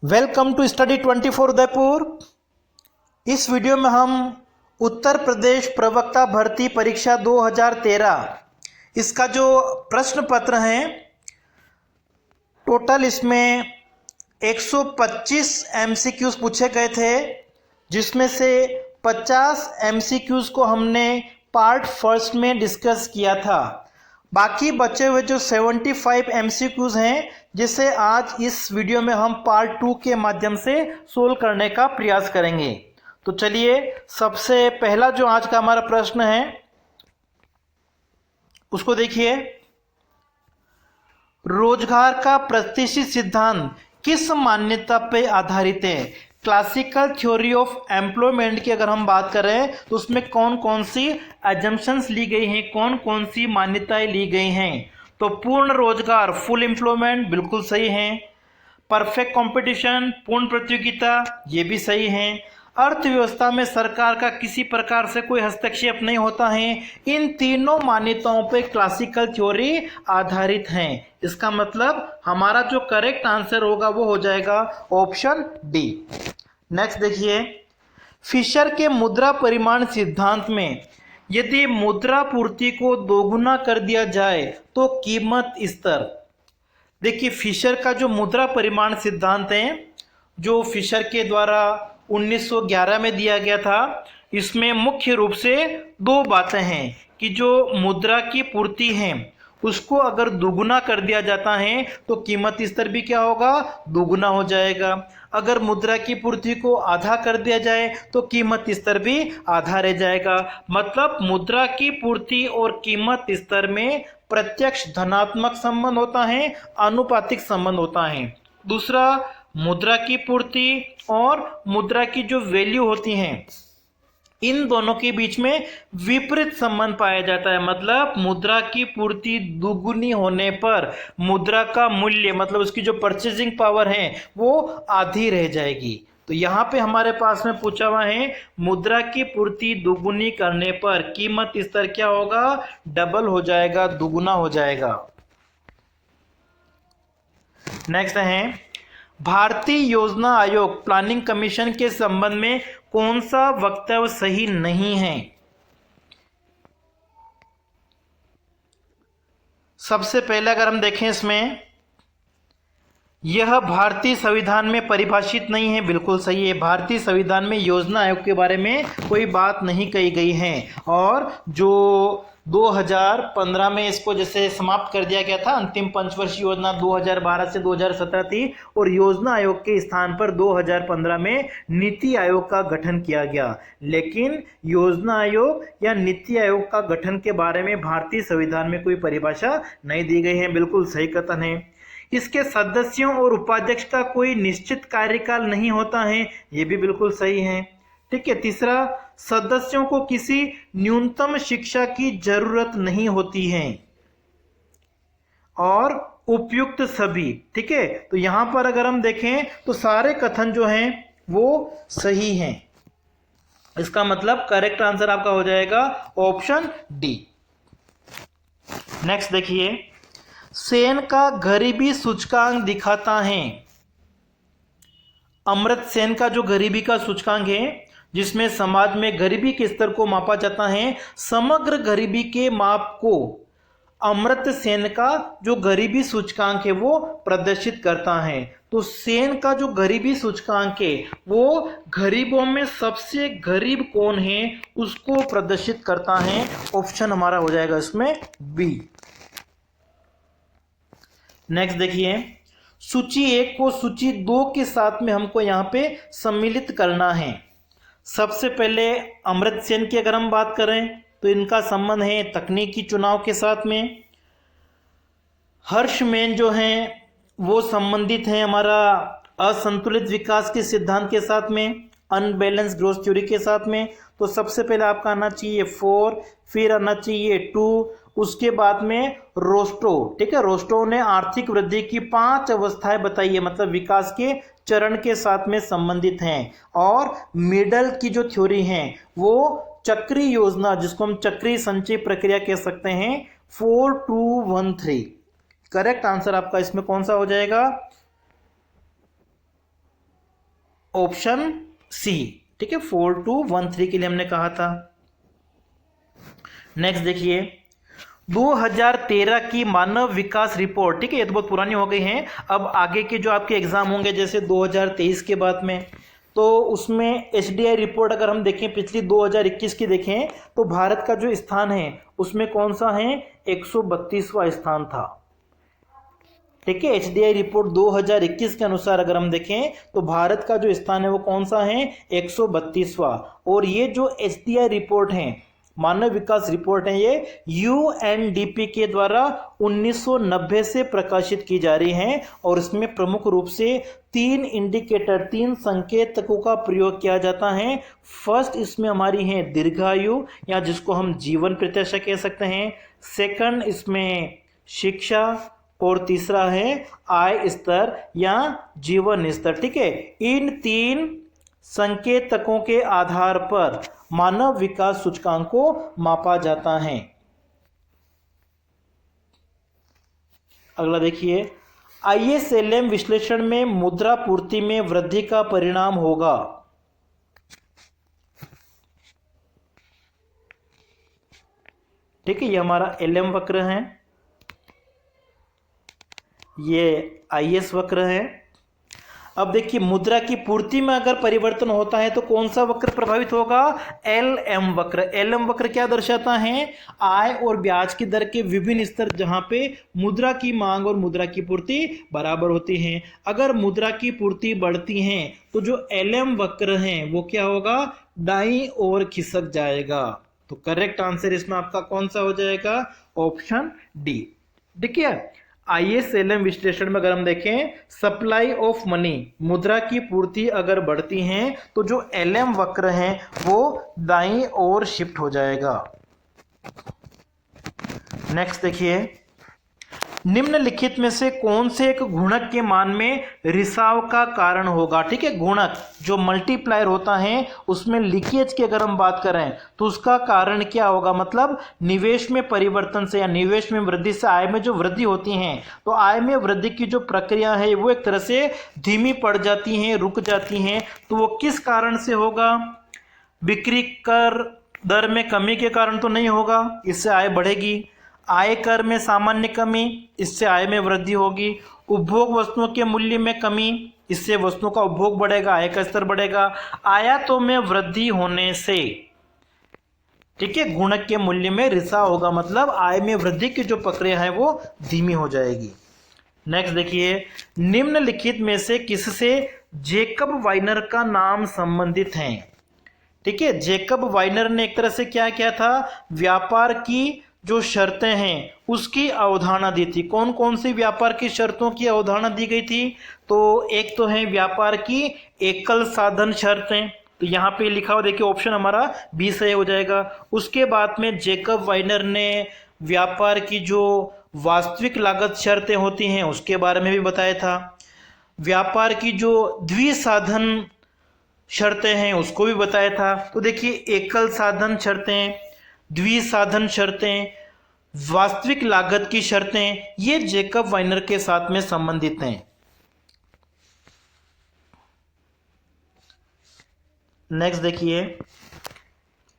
Welcome to study 24 Udaipur. इस video में हम उत्तर प्रदेश प्रवक्ता भर्ती परीक्षा 2013 इसका जो प्रश्न पत्र है टोटल इसमें 125 एमसीक्यूज पूछे गए थे, जिसमें से 50 एमसीक्यूज को हमने पार्ट फर्स्ट में डिस्कस किया था। बाकी बचे हुए जो 75 एमसीक्यूज हैं, जिसे आज इस वीडियो में हम पार्ट 2 के माध्यम से सोल्व करने का प्रयास करेंगे। तो चलिए, सबसे पहला जो आज का हमारा प्रश्न है उसको देखिए। रोजगार का प्रतिष्ठित सिद्धांत किस मान्यता पे आधारित है? क्लासिकल थ्योरी ऑफ एम्प्लॉयमेंट की अगर हम बात करें तो उसमें कौन कौन सी एजम्पशंस ली गई हैं, कौन कौन सी मान्यताएं ली गई हैं? तो पूर्ण रोजगार, फुल एम्प्लॉयमेंट, बिल्कुल सही है। परफेक्ट कंपटीशन, पूर्ण प्रतियोगिता, ये भी सही है। अर्थव्यवस्था में सरकार का किसी प्रकार से कोई हस्तक्षेप नहीं होता है। इन तीनों मान्यताओं पर क्लासिकल थ्योरी आधारित है। इसका मतलब हमारा जो करेक्ट आंसर होगा वो हो जाएगा ऑप्शन डी। नेक्स्ट देखिए, फिशर के मुद्रा परिमाण सिद्धांत में यदि मुद्रा पूर्ति को दोगुना कर दिया जाए तो कीमत स्तर। देखिए, फिशर का जो मुद्रा परिमाण सिद्धांत है, जो फिशर के द्वारा 1911 में दिया गया था, इसमें मुख्य रूप से दो बातें हैं कि जो मुद्रा की पूर्ति है उसको अगर दुगुना कर दिया जाता है तो कीमत स्तर भी क्या होगा? दुगुना हो जाएगा। अगर मुद्रा की पूर्ति को आधा कर दिया जाए तो कीमत स्तर भी आधा रह जाएगा। मतलब मुद्रा की पूर्ति और कीमत स्तर में प्रत्यक्ष धनात्मक संबंध होता है, आनुपातिक संबंध होता है। दूसरा, मुद्रा की पूर्ति और मुद्रा की जो वैल्यू होती है, इन दोनों के बीच में विपरीत संबंध पाया जाता है। मतलब मुद्रा की पूर्ति दुगुनी होने पर मुद्रा का मूल्य, मतलब उसकी जो परचेजिंग पावर है, वो आधी रह जाएगी। तो यहाँ पे हमारे पास में पूछा हुआ है, मुद्रा की पूर्ति दुगुनी करने पर कीमत स्तर क्या होगा? डबल हो जाएगा, दुगुना हो जाएगा। नेक्स्ट है, भारतीय योजना आयोग प्लानिंग कमीशन के संबंध में कौन सा वक्तव्य सही नहीं है? सबसे पहले अगर हम देखें, इसमें यह भारतीय संविधान में परिभाषित नहीं है, बिल्कुल सही है। भारतीय संविधान में योजना आयोग के बारे में कोई बात नहीं कही गई है। और जो 2015 में इसको जैसे समाप्त कर दिया गया था, अंतिम पंचवर्षीय योजना 2012 से 2017 थी, और योजना आयोग के स्थान पर 2015 में नीति आयोग का गठन किया गया। लेकिन योजना आयोग या नीति आयोग का गठन के बारे में भारतीय संविधान में कोई परिभाषा नहीं दी गई है, बिल्कुल सही कथन है। इसके सदस्यों और उपाध्यक्ष का कोई निश्चित कार्यकाल नहीं होता है, ये भी बिल्कुल सही है। ठीक है। तीसरा, सदस्यों को किसी न्यूनतम शिक्षा की जरूरत नहीं होती है और उपयुक्त सभी। ठीक है। तो यहां पर अगर हम देखें तो सारे कथन जो हैं वो सही हैं। इसका मतलब करेक्ट आंसर आपका हो जाएगा ऑप्शन डी। नेक्स्ट देखिए, सेन का गरीबी सूचकांक दिखाता है। अमर्त्य सेन का जो गरीबी का सूचकांक है, जिसमें समाज में गरीबी के स्तर को मापा जाता है, समग्र गरीबी के माप को अमर्त्य सेन का जो गरीबी सूचकांक है वो प्रदर्शित करता है। तो सेन का जो गरीबी सूचकांक है वो गरीबों में सबसे गरीब कौन है उसको प्रदर्शित करता है। ऑप्शन हमारा हो जाएगा इसमें बी। नेक्स्ट देखिए, सूची 1 को सूची 2 के साथ में हमको यहाँ पे सम्मिलित करना है। सबसे पहले अमर्त्य सेन की अगर हम बात करें तो इनका संबंध है तकनीकी चुनाव के साथ में। हर्षमेन जो हैं वो संबंधित हैं हमारा असंतुलित विकास के सिद्धांत के साथ में, अनबैलेंस ग्रोथ थ्योरी के साथ में। तो सबसे पहले आपका आना चाहिए 4, फिर आना चाहिए 2, उसके बाद में रोस्टो। ठीक है, रोस्टो ने आर्थिक वृद्धि की 5 अवस्थाएं बताई है, मतलब विकास के चरण के साथ में संबंधित हैं। और मिडल की जो थ्योरी है वो चक्रीय योजना, जिसको हम चक्रीय संचय प्रक्रिया कह सकते हैं, 4213। करेक्ट आंसर आपका इसमें कौन सा हो जाएगा? ऑप्शन सी, ठीक है, 4213 के लिए हमने कहा था। नेक्स्ट देखिए 2013 की मानव विकास रिपोर्ट, ठीक है, ये तो बहुत पुरानी हो गई है। अब आगे के जो आपके एग्जाम होंगे जैसे 2023 के बाद में, तो उसमें HDI रिपोर्ट अगर हम देखें पिछली 2021 की देखें तो भारत का जो स्थान है उसमें कौन सा है, 132वां स्थान था। ठीक है, HDI रिपोर्ट 2021 के अनुसार अगर हम देखें तो भारत का जो स्थान है वो कौन सा है, 132वां। और ये जो HDI रिपोर्ट है, मानव विकास रिपोर्ट है, ये UNDP के द्वारा 1990 से प्रकाशित की जा रही है। और इसमें प्रमुख रूप से 3 इंडिकेटर, 3 संकेतकों का प्रयोग किया जाता है। फर्स्ट इसमें हमारी है दीर्घायु, या जिसको हम जीवन प्रत्याशा कह सकते हैं। सेकंड इसमें शिक्षा, और तीसरा है आय स्तर या जीवन स्तर। ठीक है, इन 3 संकेतकों के आधार पर मानव विकास सूचकांक को मापा जाता है। अगला देखिए, ISLM विश्लेषण में मुद्रा पूर्ति में वृद्धि का परिणाम होगा। ठीक है, ये हमारा LM वक्र है, ये IS वक्र है। अब देखिए मुद्रा की पूर्ति में अगर परिवर्तन होता है तो कौन सा वक्र प्रभावित होगा, LM वक्र। LM वक्र क्या दर्शाता है, आय और ब्याज की दर के विभिन्न स्तर जहां पे मुद्रा की मांग और मुद्रा की पूर्ति बराबर होती है। अगर मुद्रा की पूर्ति बढ़ती है तो जो LM वक्र है वो क्या होगा, दाईं ओर खिसक जाएगा। तो करेक्ट आंसर इसमें आपका कौन सा हो जाएगा, ऑप्शन डी। देखिए ISLM विश्लेषण में अगर हम देखें, सप्लाई ऑफ मनी, मुद्रा की पूर्ति अगर बढ़ती है तो जो LM वक्र है वो दाईं ओर शिफ्ट हो जाएगा। नेक्स्ट देखिए, निम्नलिखित में से कौन से एक गुणक के मान में रिसाव का कारण होगा। ठीक है, गुणक जो मल्टीप्लायर होता है उसमें लीकेज की अगर हम बात करें तो उसका कारण क्या होगा, मतलब निवेश में परिवर्तन से या निवेश में वृद्धि से आय में जो वृद्धि होती है, तो आय में वृद्धि की जो प्रक्रिया है वो एक तरह से धीमी पड़ जाती है, रुक जाती है। तो वो किस कारण से होगा, बिक्री कर दर में कमी के कारण तो नहीं होगा, इससे आय बढ़ेगी। आय कर में सामान्य कमी, इससे आय में वृद्धि होगी। उपभोग वस्तुओं के मूल्य में कमी, इससे वस्तुओं का उपभोग बढ़ेगा, आय का स्तर बढ़ेगा। आयातों में वृद्धि होने से, ठीक है, गुणक के मूल्य में रिसाव होगा, मतलब आय में वृद्धि की जो प्रक्रिया है वो धीमी हो जाएगी। नेक्स्ट देखिए, निम्नलिखित में से किससे जेकब वाइनर का नाम संबंधित है। ठीक है, जेकब वाइनर ने एक तरह से क्या किया था, व्यापार की जो शर्तें हैं उसकी अवधारणा दी थी। कौन कौन सी व्यापार की शर्तों की अवधारणा दी गई थी, तो एक तो है व्यापार की एकल साधन शर्तें, तो यहाँ पे लिखा हुआ देखिए ऑप्शन हमारा बी सही हो जाएगा। उसके बाद में जेकब वाइनर ने व्यापार की जो वास्तविक लागत शर्तें होती हैं उसके बारे में भी बताया था। व्यापार की जो द्विसाधन शर्तें हैं उसको भी बताया था। तो देखिए एकल साधन शर्तें, द्विसाधन शर्तें, वास्तविक लागत की शर्तें, ये जेकब वाइनर के साथ में संबंधित हैं। नेक्स्ट देखिए,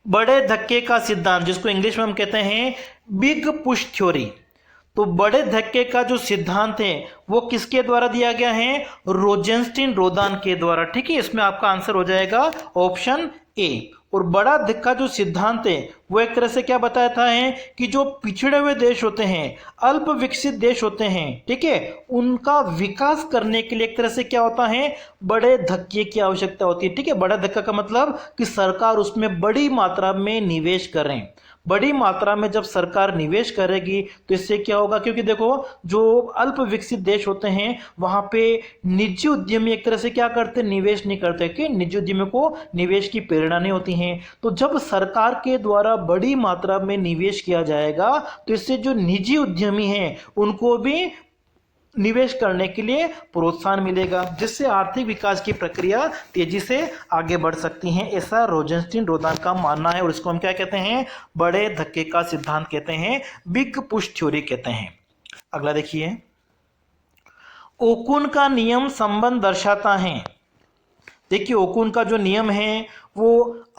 बड़े धक्के का सिद्धांत, जिसको इंग्लिश में हम कहते हैं बिग पुश थ्योरी। तो बड़े धक्के का जो सिद्धांत है वो किसके द्वारा दिया गया है, रोजेंस्टीन रोदान के द्वारा। ठीक है, इसमें आपका आंसर हो जाएगा ऑप्शन ए। और बड़ा धक्का जो सिद्धांत है वो एक तरह से क्या बताता है कि जो पिछड़े हुए देश होते हैं, अल्प विकसित देश होते हैं, ठीक है, उनका विकास करने के लिए एक तरह से क्या होता है, बड़े धक्के की आवश्यकता होती है। ठीक है, बड़ा धक्का का मतलब कि सरकार उसमें बड़ी मात्रा में निवेश करें। बड़ी मात्रा में जब सरकार निवेश करेगी तो इससे क्या होगा, क्योंकि देखो जो अल्प विकसित देश होते हैं वहां पे निजी उद्यमी एक तरह से क्या करते, निवेश नहीं करते, कि निजी उद्यमी को निवेश की प्रेरणा नहीं होती है। तो जब सरकार के द्वारा बड़ी मात्रा में निवेश किया जाएगा तो इससे जो निजी उद्यमी हैं उनको भी निवेश करने के लिए प्रोत्साहन मिलेगा, जिससे आर्थिक विकास की प्रक्रिया तेजी से आगे बढ़ सकती है, ऐसा रोजेंस्टीन रोदान का मानना है। और इसको हम क्या कहते हैं, बड़े धक्के का सिद्धांत कहते हैं, बिग पुश थ्योरी कहते हैं। अगला देखिए, ओकुन का नियम संबंध दर्शाता है। देखिए ओकुन का जो नियम है वो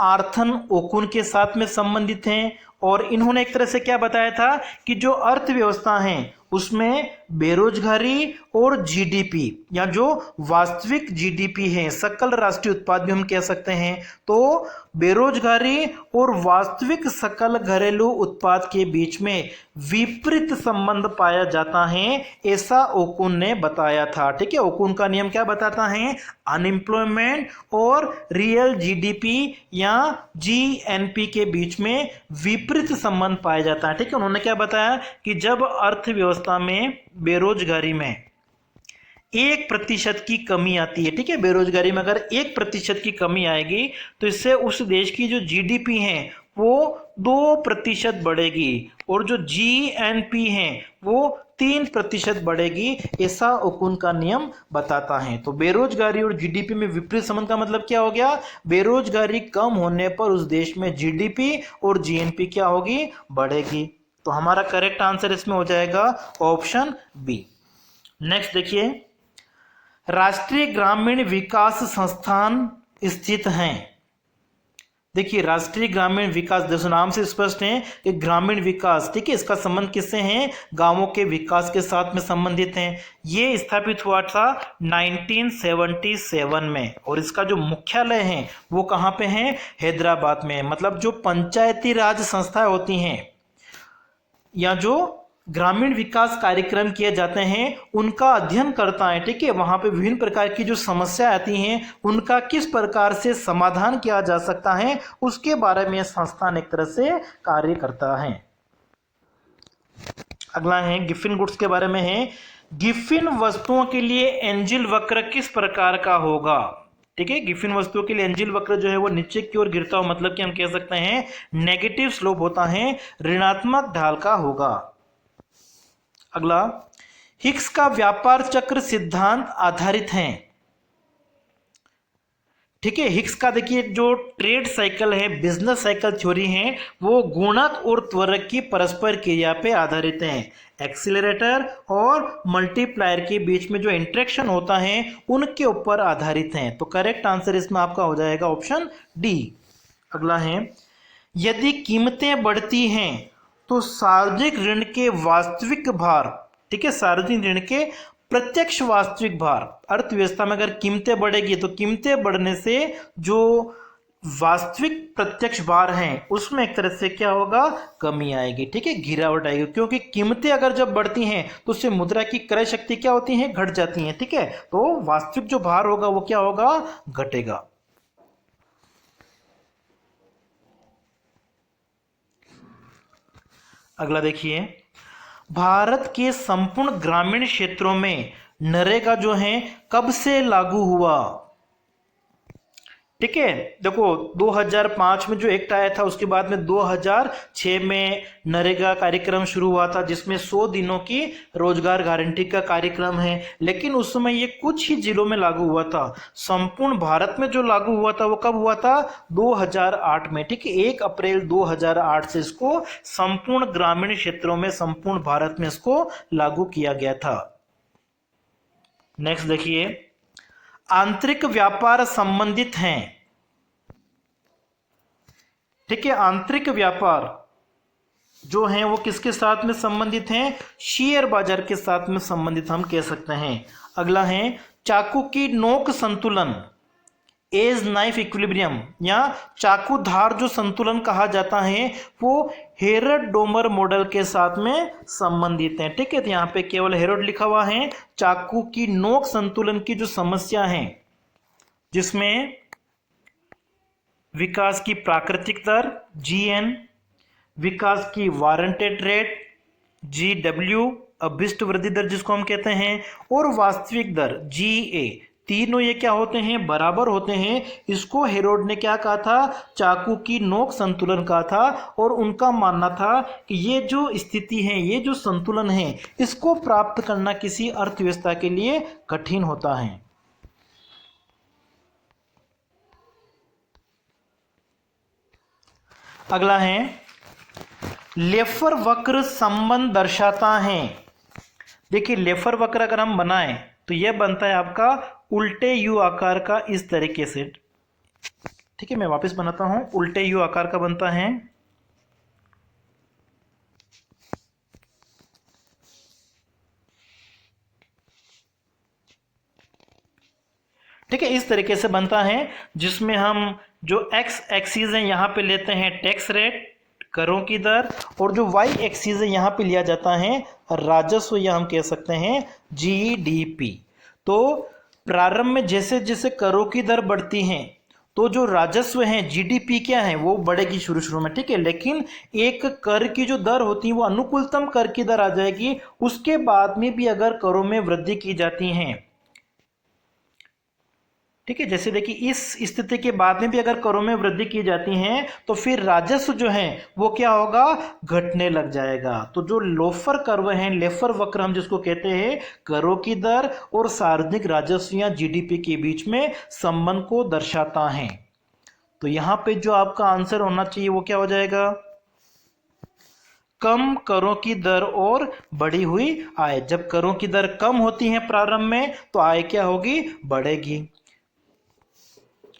आर्थन ओकुन के साथ में संबंधित हैं और इन्होंने एक तरह से क्या बताया था कि जो अर्थव्यवस्था है उसमें बेरोजगारी और जीडीपी या जो वास्तविक जीडीपी है, सकल राष्ट्रीय उत्पाद भी हम कह सकते हैं, तो बेरोजगारी और वास्तविक सकल घरेलू उत्पाद के बीच में विपरीत संबंध पाया जाता है, ऐसा ओकुन ने बताया था। ठीक है, ओकुन का नियम क्या बताता है? अनएम्प्लॉयमेंट और रियल जीडीपी या जीएनपी के बीच में विपरीत संबंध पाया जाता है। ठीक है, उन्होंने क्या बताया कि जब अर्थव्यवस्था में बेरोजगारी में 1% की कमी आती है, ठीक है, बेरोजगारी में अगर 1% की कमी आएगी तो इससे उस देश की जो जीडीपी है वो 2% बढ़ेगी और जो जीएनपी है वो 3% बढ़ेगी, ऐसा ओकुन का नियम बताता है। तो बेरोजगारी और जीडीपी में विपरीत संबंध का मतलब क्या हो गया? बेरोजगारी कम होने पर उस देश में जीडीपी और जीएनपी क्या होगी? बढ़ेगी। तो हमारा करेक्ट आंसर इसमें हो जाएगा ऑप्शन बी। नेक्स्ट देखिए, राष्ट्रीय ग्रामीण विकास संस्थान स्थित हैं। देखिए राष्ट्रीय ग्रामीण विकास, जैसे नाम से स्पष्ट है कि ग्रामीण विकास, ठीक है, इसका संबंध किससे है? गांवों के विकास के साथ में संबंधित है। ये स्थापित हुआ था 1977 में और इसका जो मुख्यालय है वो कहाँ पे है? हैदराबाद में। मतलब जो पंचायती राज संस्थाएं होती हैं या जो ग्रामीण विकास कार्यक्रम किए जाते हैं उनका अध्ययन करता है। ठीक है, वहां पे विभिन्न प्रकार की जो समस्या आती हैं उनका किस प्रकार से समाधान किया जा सकता है उसके बारे में संस्थान एक तरह से कार्य करता है। अगला है गिफिन गुड्स के बारे में है। गिफिन वस्तुओं के लिए एंजिल वक्र किस प्रकार का होगा? ठीक है, गिफिन वस्तुओं के लिए एंजिल वक्र जो है वो नीचे की ओर गिरता हो, मतलब कि हम कह सकते हैं नेगेटिव स्लोप होता है, ऋणात्मक ढाल का होगा। अगला, हिग्स का व्यापार चक्र सिद्धांत आधारित है। ठीक है, हिग्स का देखिए जो ट्रेड साइकिल है, बिजनेस साइकिल थ्योरी है, वो गुणक और त्वरक की परस्पर क्रिया पे आधारित है। एक्सीलरेटर और मल्टीप्लायर के बीच में जो इंटरेक्शन होता है उनके ऊपर आधारित है। तो करेक्ट आंसर इसमें आपका हो जाएगा ऑप्शन डी। अगला है, यदि कीमतें बढ़ती हैं तो सार्वजनिक ऋण के वास्तविक भार, ठीक है, सार्वजनिक ऋण के प्रत्यक्ष वास्तविक भार, अर्थव्यवस्था में अगर कीमतें बढ़ेगी तो कीमतें बढ़ने से जो वास्तविक प्रत्यक्ष भार है उसमें एक तरह से क्या होगा? कमी आएगी। ठीक है, गिरावट आएगी, क्योंकि कीमतें अगर जब बढ़ती हैं तो उससे मुद्रा की क्रय शक्ति क्या होती है? घट जाती है। ठीक है, तो वास्तविक जो भार होगा वो क्या होगा? घटेगा। अगला देखिए, भारत के संपूर्ण ग्रामीण क्षेत्रों में नरेगा जो है कब से लागू हुआ? ठीक है, देखो 2005 में जो एक्ट आया था उसके बाद में 2006 में नरेगा कार्यक्रम शुरू हुआ था जिसमें 100 दिनों की रोजगार गारंटी का कार्यक्रम है, लेकिन उस समय ये कुछ ही जिलों में लागू हुआ था। संपूर्ण भारत में जो लागू हुआ था वो कब हुआ था? 2008 में। ठीक है, 1 अप्रैल 2008 से इसको संपूर्ण ग्रामीण क्षेत्रों में, संपूर्ण भारत में इसको लागू किया गया था। नेक्स्ट देखिए, आंतरिक व्यापार संबंधित हैं। ठीक है, आंतरिक व्यापार जो है वो किसके साथ में संबंधित हैं? शेयर बाजार के साथ में संबंधित हम कह सकते हैं। अगला है, चाकू की नोक संतुलन, एज नाइफ इक्विलिब्रियम या चाकू धार जो संतुलन कहा जाता है वो हेरड डोमर मॉडल के साथ में संबंधित है। ठीक है, तो यहाँ पे केवल हेरड लिखा हुआ है। चाकू की नोक संतुलन की जो समस्या है जिसमें विकास की प्राकृतिक दर जीएन, विकास की वारंटेड रेट जीडब्ल्यू, अभिष्ट वृद्धि दर जिसको हम कहते हैं, और वास्तविक दर जीए, तीनों ये क्या होते हैं? बराबर होते हैं। इसको हेरोड ने क्या कहा था? चाकू की नोक संतुलन कहा था और उनका मानना था कि ये जो स्थिति है, ये जो संतुलन है, इसको प्राप्त करना किसी अर्थव्यवस्था के लिए कठिन होता है। अगला है, लेफर वक्र संबंध दर्शाता है। देखिए लेफर वक्र अगर हम बनाएं तो यह बनता है आपका उल्टे यू आकार का इस तरीके से। ठीक है, मैं वापस बनाता हूं। उल्टे यू आकार का बनता है। ठीक है, इस तरीके से बनता है, जिसमें हम जो एक्स एक्सिस है यहाँ पे लेते हैं टैक्स रेट, करों की दर, और जो वाई एक्सिस है यहाँ पे लिया जाता है राजस्व, या हम कह सकते हैं जीडीपी। तो प्रारंभ में जैसे जैसे करों की दर बढ़ती है तो जो राजस्व है जीडीपी क्या है वो बढ़ेगी शुरू शुरू में। ठीक है, लेकिन एक कर की जो दर होती है वो अनुकूलतम कर की दर आ जाएगी। उसके बाद में भी अगर करों में वृद्धि की जाती है, ठीक है, जैसे देखिए इस स्थिति के बाद में भी अगर करों में वृद्धि की जाती है तो फिर राजस्व जो है वो क्या होगा, घटने लग जाएगा। तो जो लोफर कर्व है, लेफर वक्र हम जिसको कहते हैं, करों की दर और सार्वजनिक राजस्व या जीडीपी के बीच में संबंध को दर्शाता है। तो यहां पे जो आपका आंसर होना चाहिए वो क्या हो जाएगा, कम करों की दर और बढ़ी हुई आय। जब करों की दर कम होती है प्रारंभ में तो आय क्या होगी, बढ़ेगी।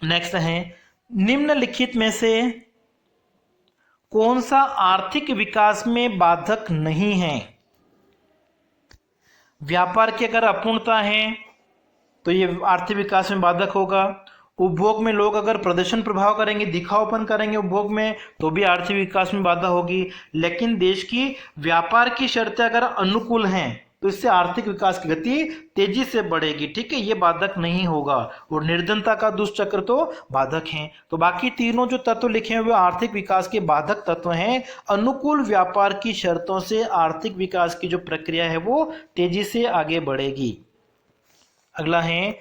नेक्स्ट है, निम्नलिखित में से कौन सा आर्थिक विकास में बाधक नहीं है। व्यापार की अगर अपूर्णता है तो ये आर्थिक विकास में बाधक होगा। उपभोग में लोग अगर प्रदर्शन प्रभाव करेंगे, दिखावपन करेंगे उपभोग में, तो भी आर्थिक विकास में बाधा होगी। लेकिन देश की व्यापार की शर्तें अगर अनुकूल हैं तो इससे आर्थिक विकास की गति तेजी से बढ़ेगी। ठीक है, ये बाधक नहीं होगा। और निर्धनता का दुष्चक्र तो बाधक हैं। तो बाकी तीनों जो तत्व लिखे हुए आर्थिक विकास के बाधक तत्व हैं। अनुकूल व्यापार की शर्तों से आर्थिक विकास की जो प्रक्रिया है वो तेजी से आगे बढ़ेगी। अगला है,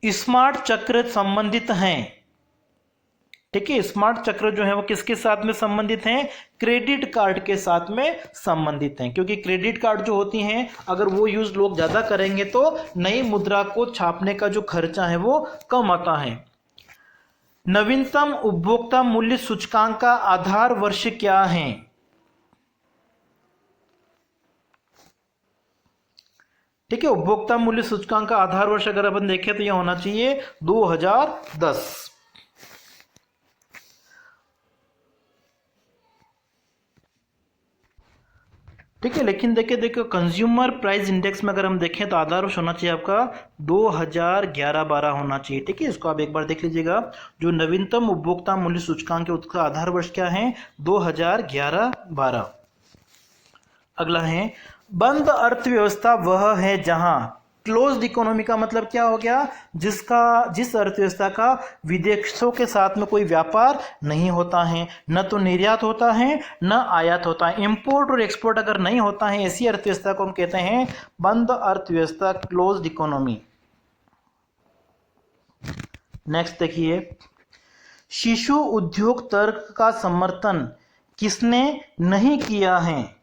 स्मार्ट चक्र संबंधित हैं। ठीक है, स्मार्ट चक्र जो है वो किसके साथ में संबंधित हैं, क्रेडिट कार्ड के साथ में संबंधित हैं। क्योंकि क्रेडिट कार्ड जो होती हैं अगर वो यूज लोग ज्यादा करेंगे तो नई मुद्रा को छापने का जो खर्चा है वो कम आता है। नवीनतम उपभोक्ता मूल्य सूचकांक का आधार वर्ष क्या है। ठीक है, उपभोक्ता मूल्य सूचकांक का आधार वर्ष अगर अपन देखें तो यह होना चाहिए 2010। ठीक है, लेकिन देखिए कंज्यूमर प्राइस इंडेक्स में अगर हम देखें तो आधार वर्ष होना चाहिए आपका 2011-12 होना चाहिए। ठीक है, इसको आप एक बार देख लीजिएगा। जो नवीनतम उपभोक्ता मूल्य सूचकांक है उसका आधार वर्ष क्या है, 2011-12। अगला है, बंद अर्थव्यवस्था वह है जहां, क्लोज्ड इकोनॉमी का मतलब क्या हो गया, जिस अर्थव्यवस्था का विदेशों के साथ में कोई व्यापार नहीं होता है, न तो निर्यात होता है न आयात होता है, इंपोर्ट और एक्सपोर्ट अगर नहीं होता है, ऐसी अर्थव्यवस्था को हम कहते हैं बंद अर्थव्यवस्था, क्लोज्ड इकोनॉमी। नेक्स्ट देखिए, शिशु उद्योग तर्क का समर्थन किसने नहीं किया है।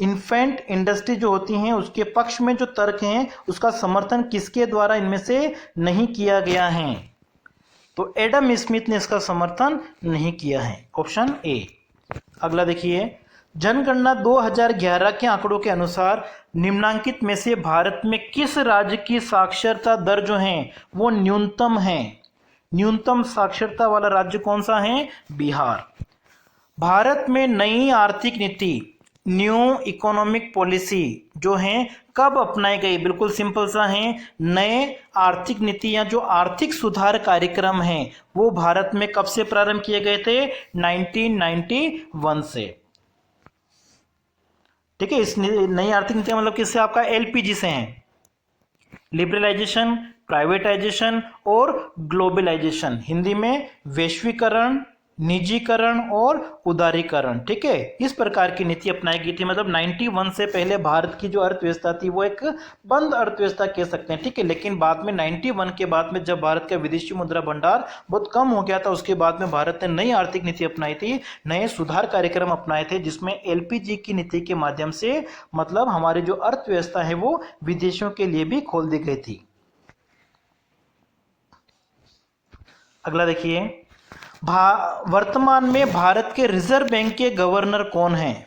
इन्फेंट इंडस्ट्री जो होती हैं उसके पक्ष में जो तर्क हैं उसका समर्थन किसके द्वारा इनमें से नहीं किया गया है, तो एडम स्मिथ ने इसका समर्थन नहीं किया है, ऑप्शन ए। अगला देखिए, जनगणना 2011 के आंकड़ों के अनुसार निम्नांकित में से भारत में किस राज्य की साक्षरता दर जो है वो न्यूनतम है। न्यूनतम साक्षरता वाला राज्य कौन सा है, बिहार। भारत में नई आर्थिक नीति, न्यू इकोनॉमिक पॉलिसी जो है कब अपनाई गई, बिल्कुल सिंपल सा है, नए आर्थिक नीति या जो आर्थिक सुधार कार्यक्रम हैं वो भारत में कब से प्रारंभ किए गए थे, 1991 से। ठीक है, इस नई आर्थिक नीति मतलब किससे, आपका एलपीजी से है, लिबरलाइजेशन, प्राइवेटाइजेशन और ग्लोबलाइजेशन, हिंदी में वैश्वीकरण, निजीकरण और उदारीकरण। ठीक है, इस प्रकार की नीति अपनाई गई थी। मतलब 91 से पहले भारत की जो अर्थव्यवस्था थी वो एक बंद अर्थव्यवस्था कह सकते हैं। ठीक है, लेकिन बाद में 91 के बाद में जब भारत का विदेशी मुद्रा भंडार बहुत कम हो गया था उसके बाद में भारत ने नई आर्थिक नीति अपनाई थी, नए सुधार कार्यक्रम अपनाए थे, जिसमें एलपीजी की नीति के माध्यम से मतलब हमारी जो अर्थव्यवस्था है वो विदेशों के लिए भी खोल दी गई थी। अगला देखिए, वर्तमान में भारत के रिजर्व बैंक के गवर्नर कौन हैं।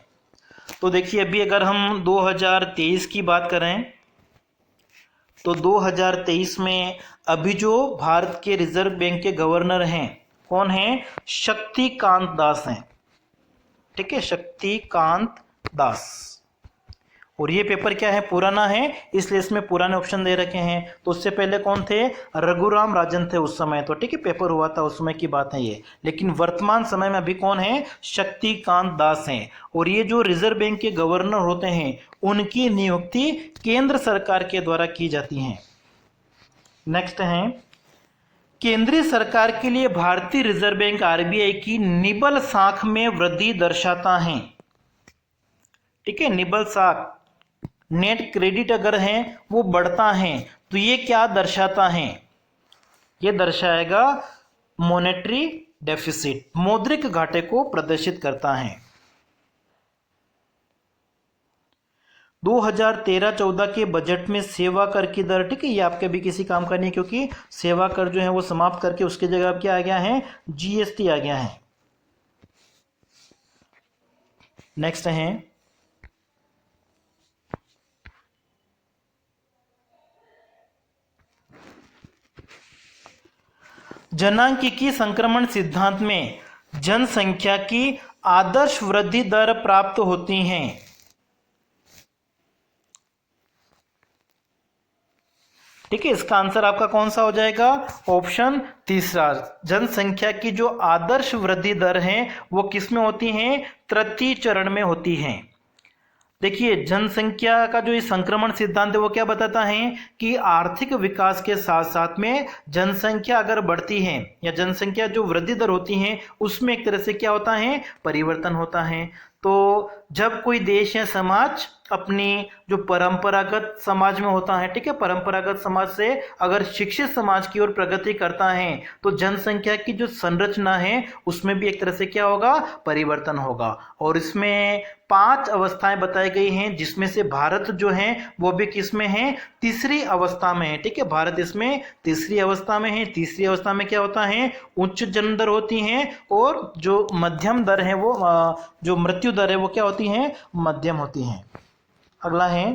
तो देखिए अभी अगर हम 2023 की बात करें तो 2023 में अभी जो भारत के रिजर्व बैंक के गवर्नर हैं कौन हैं? शक्तिकांत दास हैं। ठीक है, शक्तिकांत दास। और ये पेपर क्या है? पुराना है, इसलिए इसमें पुराने ऑप्शन दे रखे हैं। तो उससे पहले कौन थे? रघुराम राजन थे उस समय। तो ठीक है, पेपर हुआ था उस समय की बात है ये। लेकिन वर्तमान समय में अभी कौन है? शक्तिकांत दास हैं। और ये जो रिजर्व बैंक के गवर्नर होते हैं उनकी नियुक्ति केंद्र सरकार के द्वारा की जाती है। नेक्स्ट है, केंद्रीय सरकार के लिए भारतीय रिजर्व बैंक आरबीआई की निबल साख में वृद्धि दर्शाता है। ठीक है, निबल साख, नेट क्रेडिट अगर है वो बढ़ता है तो ये क्या दर्शाता है? ये दर्शाएगा मॉनेटरी डेफिसिट, मौद्रिक घाटे को प्रदर्शित करता है। 2013-14 के बजट में सेवा कर की दर, ठीक है, ये आपके भी किसी काम का नहीं, क्योंकि सेवा कर जो है वो समाप्त करके उसकी जगह अब क्या आ गया है? जीएसटी आ गया है। नेक्स्ट है, जनांकीय संक्रमण सिद्धांत में जनसंख्या की आदर्श वृद्धि दर प्राप्त होती हैं। ठीक है, इसका आंसर आपका कौन सा हो जाएगा? ऑप्शन तीसरा। जनसंख्या की जो आदर्श वृद्धि दर है वो किस में होती हैं? तृतीय चरण में होती हैं। देखिए, जनसंख्या का जो ये संक्रमण सिद्धांत है वो क्या बताता है कि आर्थिक विकास के साथ साथ में जनसंख्या अगर बढ़ती है या जनसंख्या जो वृद्धि दर होती है उसमें एक तरह से क्या होता है? परिवर्तन होता है। तो जब कोई देश या समाज अपनी जो परंपरागत समाज में होता है, ठीक है, परंपरागत समाज से अगर शिक्षित समाज की ओर प्रगति करता है तो जनसंख्या की जो संरचना है उसमें भी एक तरह से क्या होगा? परिवर्तन होगा। और इसमें 5 अवस्थाएं बताई गई हैं जिसमें से भारत जो है वो भी किस में है? तीसरी अवस्था में है। ठीक है, भारत इसमें तीसरी अवस्था में है। तीसरी अवस्था में क्या होता है? उच्च जन्म दर होती है और जो मध्यम दर है वो जो मृत्यु दर है वो क्या होती है? मध्यम होती है। अगला है,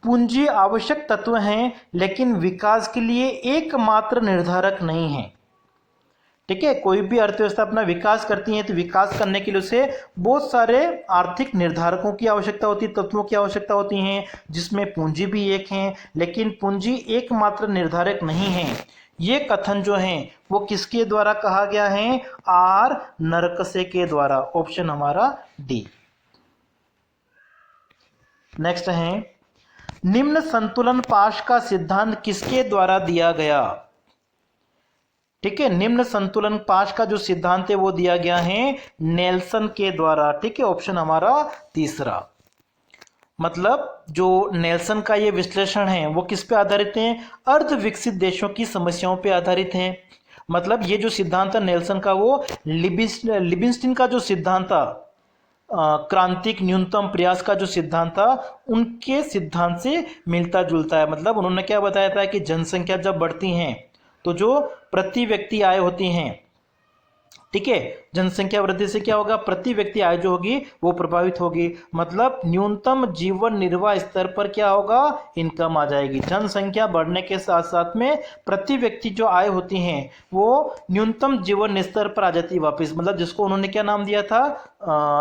पूंजी आवश्यक तत्व हैं लेकिन विकास के लिए एकमात्र निर्धारक नहीं है। ठीक है, कोई भी अर्थव्यवस्था अपना विकास करती है तो विकास करने के लिए उसे बहुत सारे आर्थिक निर्धारकों की आवश्यकता होती है, तत्वों की आवश्यकता होती है, जिसमें पूंजी भी एक है। लेकिन पूंजी एकमात्र निर्धारक नहीं है। ये कथन जो है वो किसके द्वारा कहा गया है? आर नरकसे के द्वारा। ऑप्शन हमारा डी। नेक्स्ट है, निम्न संतुलन पाश का सिद्धांत किसके द्वारा दिया गया? ठीक है, निम्न संतुलन पाश का जो सिद्धांत है वो दिया गया है नेल्सन के द्वारा। ठीक है, ऑप्शन हमारा तीसरा। मतलब जो नेल्सन का ये विश्लेषण है वो किस पे आधारित है? अर्ध विकसित देशों की समस्याओं पे आधारित है। मतलब ये जो सिद्धांत है नेल्सन का वो लिबिंस्टीन का जो सिद्धांत था, क्रांतिक न्यूनतम प्रयास का जो सिद्धांत था उनके सिद्धांत से मिलता जुलता है। मतलब उन्होंने क्या बताया था कि जनसंख्या जब बढ़ती है तो जो प्रति व्यक्ति आय होती हैं, ठीक है, जनसंख्या वृद्धि से क्या होगा? प्रति व्यक्ति आय जो होगी वो प्रभावित होगी। मतलब न्यूनतम जीवन निर्वाह स्तर पर क्या होगा? इनकम आ जाएगी। जनसंख्या बढ़ने के साथ साथ में प्रति व्यक्ति जो आय होती हैं वो न्यूनतम जीवन स्तर पर आ जाती है वापस। मतलब जिसको उन्होंने क्या नाम दिया था?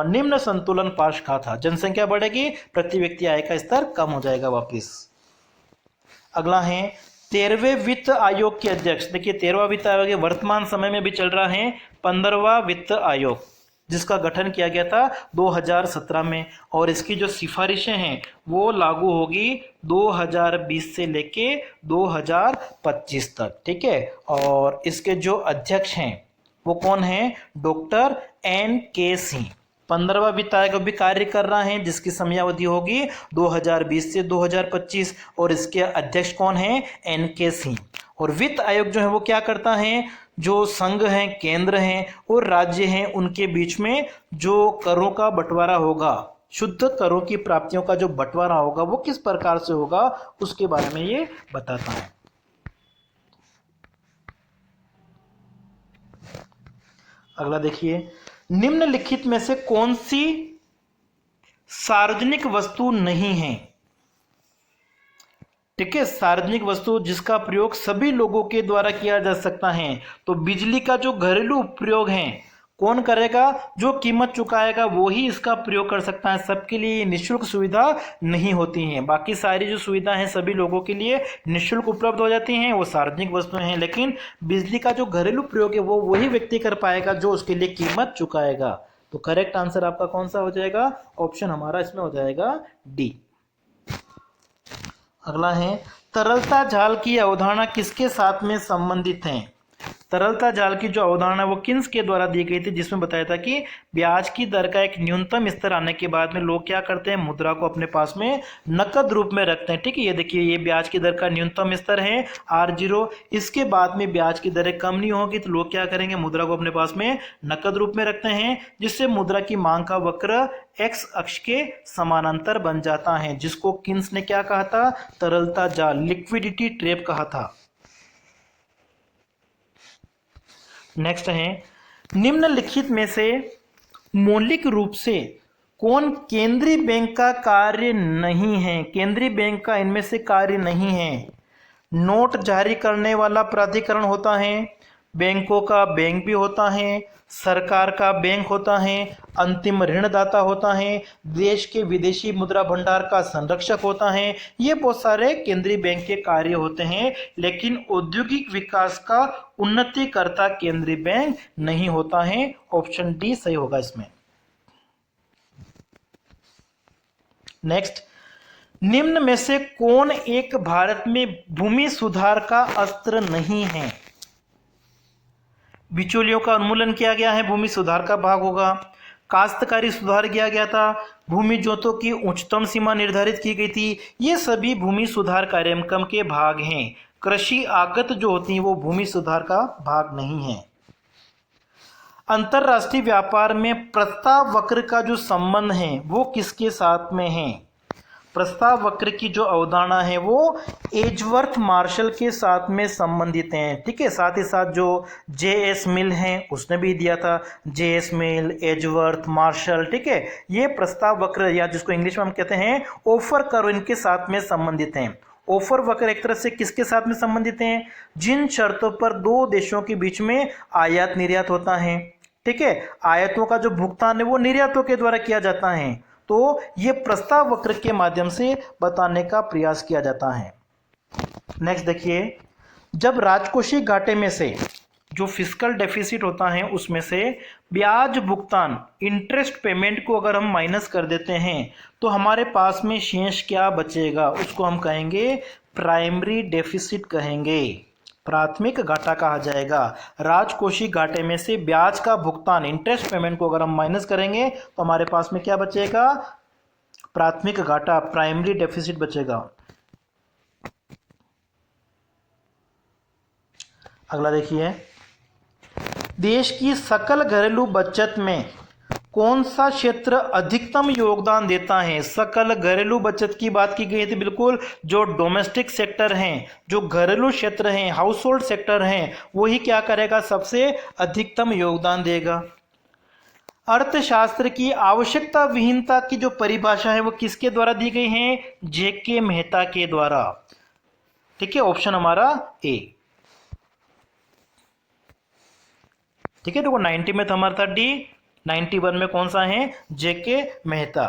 निम्न संतुलन पाश कहा था। जनसंख्या बढ़ेगी, प्रति व्यक्ति आय का स्तर कम हो जाएगा वापिस। अगला है 13वें वित्त आयोग के अध्यक्ष। देखिए 13वां वित्त आयोग वर्तमान समय में भी चल रहा है 15वां वित्त आयोग, जिसका गठन किया गया था 2017 में। और इसकी जो सिफारिशें हैं वो लागू होगी 2020 से लेके 2025 तक। ठीक है, और इसके जो अध्यक्ष हैं वो कौन है? Doctor NK Singh. 15वां वित्त आयोग भी कार्य कर रहा है जिसकी समयावधि होगी 2020 से 2025 और इसके अध्यक्ष कौन है? NK सिंह। और वित्त आयोग जो है वो क्या करता है? जो संघ है, केंद्र है और राज्य हैं उनके बीच में जो करों का बंटवारा होगा, शुद्ध करों की प्राप्तियों का जो बंटवारा होगा वो किस प्रकार से होगा उसके बारे में ये बताता है। अगला देखिए, निम्नलिखित में से कौन सी सार्वजनिक वस्तु नहीं है? ठीक है, सार्वजनिक वस्तु जिसका प्रयोग सभी लोगों के द्वारा किया जा सकता है। तो बिजली का जो घरेलू उपयोग है कौन करेगा, जो कीमत चुकाएगा वो ही इसका प्रयोग कर सकता है। सबके लिए निःशुल्क सुविधा नहीं होती है। बाकी सारी जो सुविधा है सभी लोगों के लिए निःशुल्क उपलब्ध हो जाती हैं, वो सार्वजनिक वस्तुएं हैं। लेकिन बिजली का जो घरेलू प्रयोग है वो वही व्यक्ति कर पाएगा जो उसके लिए कीमत चुकाएगा। तो करेक्ट आंसर आपका कौन सा हो जाएगा, ऑप्शन हमारा इसमें हो जाएगा डी। अगला है तरलता जाल की अवधारणा किसके साथ में संबंधित है। तरलता जाल की जो अवधारणा वो किन्स के द्वारा दी गई थी, जिसमें बताया था कि ब्याज की दर का एक न्यूनतम स्तर आने के बाद में लोग क्या करते हैं, मुद्रा को अपने पास में नकद रूप में रखते हैं। ठीक है, ये देखिए ये ब्याज की दर का न्यूनतम स्तर है R0। इसके बाद में ब्याज की दरें कम नहीं होगी तो लोग क्या करेंगे, मुद्रा को अपने पास में नकद रूप में रखते हैं, जिससे मुद्रा की मांग का वक्र एक्स अक्ष के समानांतर बन जाता है, जिसको किन्स ने क्या कहा था, तरलता जाल, लिक्विडिटी ट्रैप कहा था। नेक्स्ट है निम्नलिखित में से मौलिक रूप से कौन केंद्रीय बैंक का कार्य नहीं है। केंद्रीय बैंक का इनमें से कार्य नहीं है। नोट जारी करने वाला प्राधिकरण होता है, बैंकों का बैंक भी होता है, सरकार का बैंक होता है, अंतिम ऋणदाता होता है, देश के विदेशी मुद्रा भंडार का संरक्षक होता है। ये बहुत सारे केंद्रीय बैंक के कार्य होते हैं, लेकिन औद्योगिक विकास का उन्नतिकर्ता केंद्रीय बैंक नहीं होता है। ऑप्शन डी सही होगा इसमें। नेक्स्ट, निम्न में से कौन एक भारत में भूमि सुधार का अस्त्र नहीं है। बिचौलियों का उन्मूलन किया गया है, भूमि सुधार का भाग होगा। काश्तकारी सुधार किया गया था, भूमि जोतों की उच्चतम सीमा निर्धारित की गई थी, ये सभी भूमि सुधार कार्यक्रम के भाग हैं। कृषि आगत जो होती है वो भूमि सुधार का भाग नहीं है। अंतरराष्ट्रीय व्यापार में प्रस्ताव वक्र का जो संबंध है वो किसके साथ में है। प्रस्ताव वक्र की जो अवधारणा है वो एजवर्थ मार्शल के साथ में संबंधित है। ठीक है, साथ ही साथ जो J.S. मिल है उसने भी दिया था, J.S. मिल, एजवर्थ, मार्शल। ठीक है, ये प्रस्ताव वक्र या जिसको इंग्लिश में हम कहते हैं ऑफर कर्व, इनके साथ में संबंधित हैं। ऑफर वक्र एक तरह से किसके साथ में संबंधित हैं, जिन शर्तों पर दो देशों के बीच में आयात निर्यात होता है। ठीक है, आयातों का जो भुगतान है वो निर्यातों के द्वारा किया जाता है, तो ये प्रस्ताव वक्र के माध्यम से बताने का प्रयास किया जाता है। नेक्स्ट देखिए, जब राजकोषीय घाटे में से जो फिस्कल डेफिसिट होता है उसमें से ब्याज भुगतान, इंटरेस्ट पेमेंट को अगर हम माइनस कर देते हैं तो हमारे पास में शेष क्या बचेगा, उसको हम कहेंगे प्राइमरी डेफिसिट कहेंगे, प्राथमिक घाटा कहा जाएगा। राजकोषीय घाटे में से ब्याज का भुगतान, इंटरेस्ट पेमेंट को अगर हम माइनस करेंगे तो हमारे पास में क्या बचेगा, प्राथमिक घाटा, प्राइमरी डेफिसिट बचेगा। अगला देखिए, देश की सकल घरेलू बचत में कौन सा क्षेत्र अधिकतम योगदान देता है। सकल घरेलू बचत की बात की गई थी, बिल्कुल जो डोमेस्टिक सेक्टर हैं, जो घरेलू क्षेत्र हैं, हाउस होल्ड सेक्टर हैं, वही क्या करेगा, सबसे अधिकतम योगदान देगा। अर्थशास्त्र की आवश्यकता विहीनता की जो परिभाषा है वो किसके द्वारा दी गई है, J.K. मेहता के द्वारा। ठीक है, ऑप्शन हमारा ए। ठीक है, देखो 90 में तो हमारा था डी, 91 में कौन सा है, J.K. मेहता।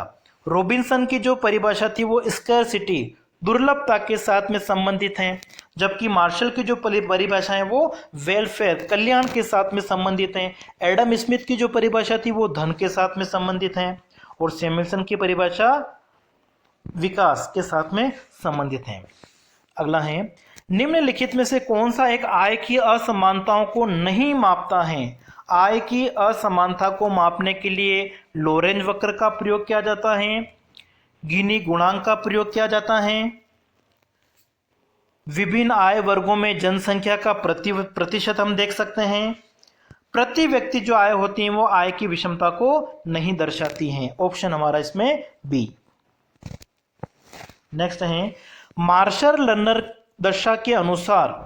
रॉबिन्सन की जो परिभाषा थी वो स्कैरसिटी, दुर्लभता के साथ में संबंधित है, जबकि मार्शल की जो परिभाषा है वो वेलफेयर, कल्याण के साथ में संबंधित है। एडम स्मिथ की जो परिभाषा थी वो धन के साथ में संबंधित है, और सैमुअल्सन की परिभाषा विकास के साथ में संबंधित है। अगला है, निम्नलिखित में से कौन सा एक आय की असमानताओं को नहीं मापता है। आय की असमानता को मापने के लिए लोरेंज वक्र का प्रयोग किया जाता है, गिनी गुणांक का प्रयोग किया जाता है, विभिन्न आय वर्गों में जनसंख्या का प्रतिशत हम देख सकते हैं, प्रति व्यक्ति जो आय होती है वो आय की विषमता को नहीं दर्शाती हैं। ऑप्शन हमारा इसमें बी। नेक्स्ट है, मार्शल लर्नर दशा के अनुसार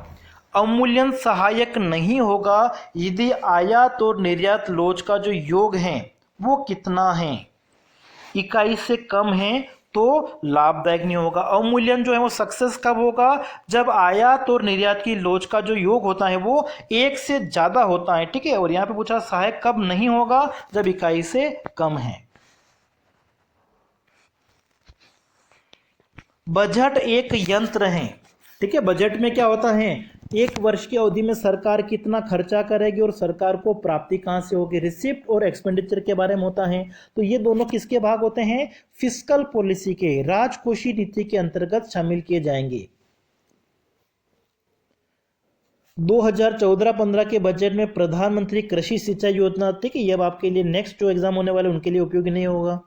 अवमूल्यन सहायक नहीं होगा यदि आयात और निर्यात लोच का जो योग है वो कितना है, इकाई से कम है तो लाभदायक नहीं होगा। अवमूल्यन जो है वो सक्सेस कब होगा, जब आयात और निर्यात की लोच का जो योग होता है वो एक से ज्यादा होता है, ठीक है। और यहाँ पे पूछा सहायक कब नहीं होगा, जब इकाई से कम है। बजट एक यंत्र है, ठीक है। बजट में क्या होता है, एक वर्ष की अवधि में सरकार कितना खर्चा करेगी और सरकार को प्राप्ति कहां से होगी, रिसिप्ट और एक्सपेंडिचर के बारे में होता है। तो ये दोनों किसके भाग होते हैं, फिस्कल पॉलिसी के, राजकोषीय नीति के अंतर्गत शामिल किए जाएंगे। 2014-15 के बजट में प्रधानमंत्री कृषि सिंचाई योजना, ठीक है, ये अब आपके लिए नेक्स्ट जो एग्जाम होने वाले उनके लिए उपयोगी नहीं होगा।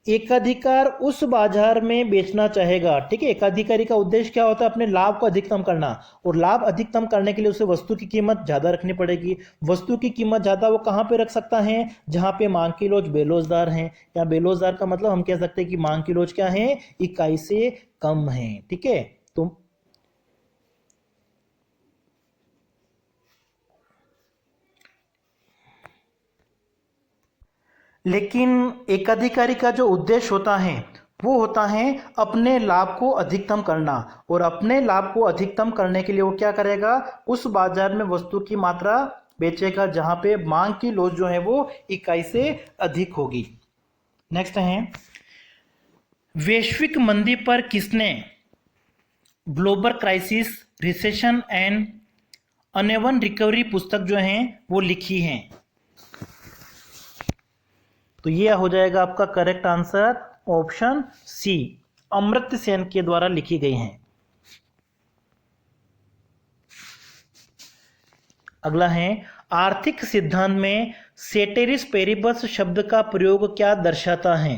एकाधिकार उस बाजार में बेचना चाहेगा, ठीक है। एकाधिकारी का उद्देश्य क्या होता है, अपने लाभ को अधिकतम करना, और लाभ अधिकतम करने के लिए उसे वस्तु की कीमत ज्यादा रखनी पड़ेगी। वस्तु की कीमत ज्यादा वो कहां पे रख सकता है, जहां पे मांग की लोच बेरोजगार है, या बेरोजगार का मतलब हम कह सकते हैं कि मांग की लोच क्या है, इकाई से कम है, ठीक है। तो लेकिन एकाधिकारी का जो उद्देश्य होता है वो होता है अपने लाभ को अधिकतम करना, और अपने लाभ को अधिकतम करने के लिए वो क्या करेगा, उस बाजार में वस्तु की मात्रा बेचेगा जहां पे मांग की लोच जो है वो इकाई से अधिक होगी। नेक्स्ट है, वैश्विक मंदी पर किसने global crisis, recession and uneven recovery पुस्तक जो है वो लिखी है। तो ये हो जाएगा आपका correct answer option C, Amartya Sen के द्वारा लिखी गई हैं। अगला है, आर्थिक सिद्धांत में सेटेरिस पेरिबस शब्द का प्रयोग क्या दर्शाता है,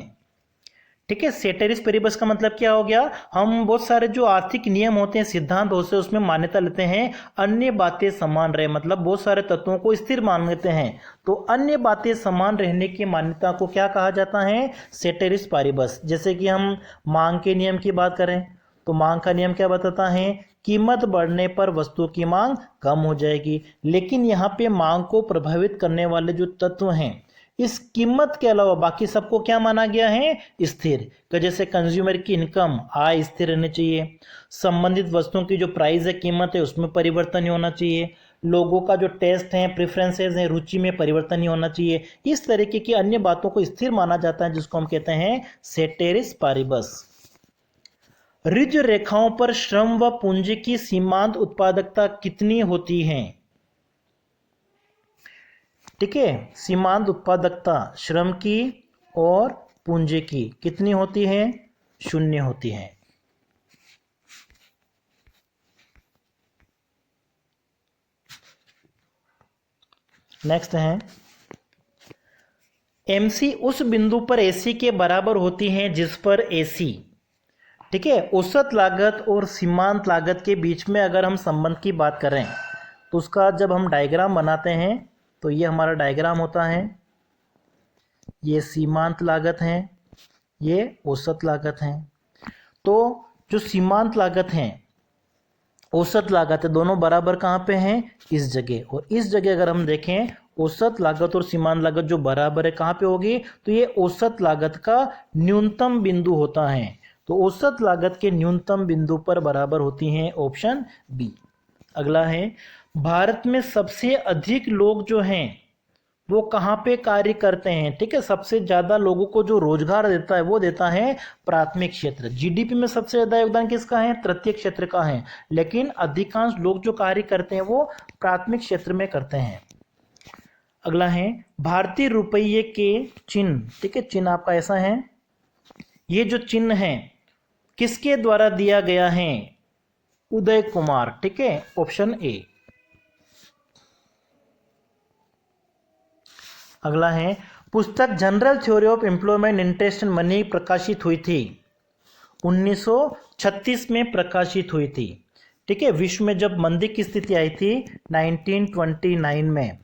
ठीक है। सेटेरिस पेरिबस का मतलब क्या हो गया, हम बहुत सारे जो आर्थिक नियम होते हैं, सिद्धांत होते हैं, उसमें मान्यता लेते हैं अन्य बातें समान रहे, मतलब बहुत सारे तत्वों को स्थिर मान लेते हैं। तो अन्य बातें समान रहने की मान्यता को क्या कहा जाता है, सेटेरिस पेरिबस। जैसे कि हम मांग के नियम की बात करें तो मांग का नियम क्या बताता है, कीमत बढ़ने पर वस्तु की मांग कम हो जाएगी। लेकिन यहाँ पे मांग को प्रभावित करने वाले जो तत्व हैं, इस कीमत के अलावा बाकी सबको क्या माना गया है, स्थिर। तो जैसे कंज्यूमर की इनकम, आय स्थिर रहनी चाहिए, संबंधित वस्तुओं की जो प्राइस है, कीमत है, उसमें परिवर्तन नहीं होना चाहिए, लोगों का जो टेस्ट है, प्रेफरेंसेस है, रुचि में परिवर्तन नहीं होना चाहिए। इस तरीके की अन्य बातों को स्थिर माना जाता है, जिसको हम कहते हैं सेटेरिस पेरिबस। ऋज रेखाओं पर श्रम व पूंजी की सीमांत उत्पादकता कितनी होती है, ठीक है। सीमांत उत्पादकता श्रम की और पूंजी की कितनी होती है, 0 होती है। नेक्स्ट है, एमसी उस बिंदु पर एसी के बराबर होती है जिस पर एसी, ठीक है, औसत लागत और सीमांत लागत के बीच में अगर हम संबंध की बात करें तो उसका जब हम डायग्राम बनाते हैं तो ये हमारा डायग्राम होता है, ये सीमांत लागत है, ये औसत लागत है। तो जो सीमांत लागत है, औसत लागत है, दोनों बराबर कहाँ पे हैं, इस जगह। और इस जगह अगर हम देखें औसत लागत और सीमांत लागत जो बराबर है कहाँ पे होगी, तो ये औसत लागत का न्यूनतम बिंदु होता है। तो औसत लागत के न्यूनतम बिंदु पर बराबर होती हैं, ऑप्शन बी। अगला है, भारत में सबसे अधिक लोग जो हैं वो कहाँ पे कार्य करते हैं, ठीक है। सबसे ज्यादा लोगों को जो रोजगार देता है वो देता है प्राथमिक क्षेत्र। जीडीपी में सबसे ज्यादा योगदान किसका है, तृतीय क्षेत्र का है, लेकिन अधिकांश लोग जो कार्य करते हैं वो प्राथमिक क्षेत्र में करते हैं। अगला है, भारतीय रुपये के चिन्ह, ठीक है, चिन्ह आपका ऐसा है, ये जो चिन्ह है किसके द्वारा दिया गया है, उदय कुमार, ठीक है, ऑप्शन ए। अगला है, पुस्तक general theory of employment interest and money प्रकाशित हुई थी, 1936 में प्रकाशित हुई थी, ठीक है। विश्व में जब मंदी की स्थिति आई थी 1929 में,